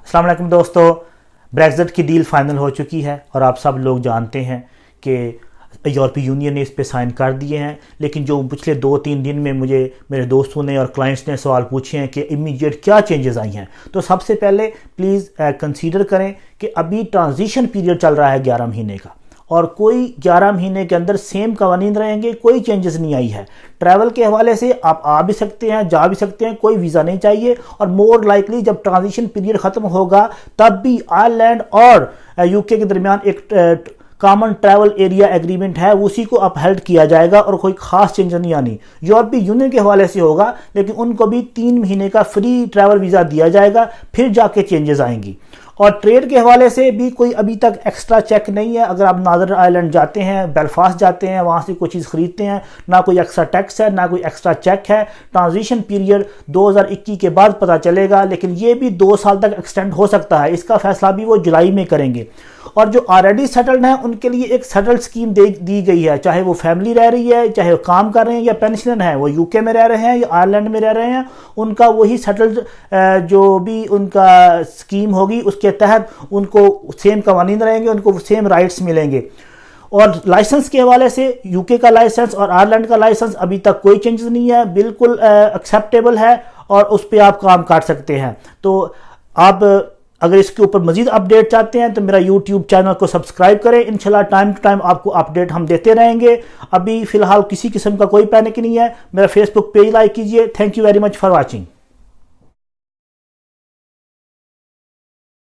अस्सलाम वालेकुम दोस्तों, ब्रेक्जिट की डील फाइनल हो चुकी है और आप सब लोग जानते हैं कि यूरोपीय यूनियन ने इस पे साइन कर दिए हैं। लेकिन जो पिछले 2-3 दिन में मुझे मेरे दोस्तों ने और क्लाइंट्स ने सवाल पूछे हैं कि इमीडिएट क्या चेंजेस आई हैं, तो सबसे पहले प्लीज़ कंसीडर करें कि अभी ट्रांजिशन पीरियड चल रहा है 11 महीने का, और कोई 11 महीने के अंदर सेम कवानीन रहेंगे, कोई चेंजेस नहीं आई है। ट्रैवल के हवाले से आप आ भी सकते हैं, जा भी सकते हैं, कोई वीज़ा नहीं चाहिए। और मोर लाइकली जब ट्रांजिशन पीरियड ख़त्म होगा तब भी आयरलैंड और यूके के दरमियान एक कॉमन ट्रैवल एरिया एग्रीमेंट है, उसी को अपहेल्ड किया जाएगा और कोई खास चेंज नहीं आनी। यूरोपीय यूनियन के हवाले से होगा, लेकिन उनको भी 3 महीने का फ्री ट्रैवल वीज़ा दिया जाएगा, फिर जाके चेंजेस आएंगी। और ट्रेड के हवाले से भी कोई अभी तक एक्स्ट्रा चेक नहीं है। अगर आप नादर आइलैंड जाते हैं, बेलफास्ट जाते हैं, वहाँ से कोई चीज़ ख़रीदते हैं, ना कोई एक्स्ट्रा टैक्स है, ना कोई एक्स्ट्रा चेक है। ट्रांजिशन पीरियड 2021 के बाद पता चलेगा, लेकिन ये भी 2 साल तक एक्सटेंड हो सकता है। इसका फैसला भी वो जुलाई में करेंगे। और जो ऑलरेडी सेटल्ड हैं उनके लिए एक सेटल्ड स्कीम दी गई है, चाहे वो फैमिली रह रही है, चाहे वो काम कर रहे हैं, या पेंशनर हैं, वो यूके में रह रहे हैं या आयरलैंड में रह रहे हैं, उनका वही सेटल्ड जो भी उनका स्कीम होगी उसके तहत उनको सेम कवानीन रहेंगे, उनको सेम राइट्स मिलेंगे। और लाइसेंस के हवाले से यूके का लाइसेंस और आयरलैंड का लाइसेंस अभी तक कोई चेंजेस नहीं है, बिल्कुल एक्सेप्टेबल है और उस पर आप काम कर सकते हैं। तो आप अगर इसके ऊपर मजीद अपडेट चाहते हैं तो मेरा यूट्यूब चैनल को सब्सक्राइब करें। इंशाल्लाह टाइम टू टाइम आपको अपडेट हम देते रहेंगे। अभी फ़िलहाल किसी किस्म का कोई पैनिक नहीं है। मेरा फेसबुक पेज लाइक कीजिए। Thank you very much for watching.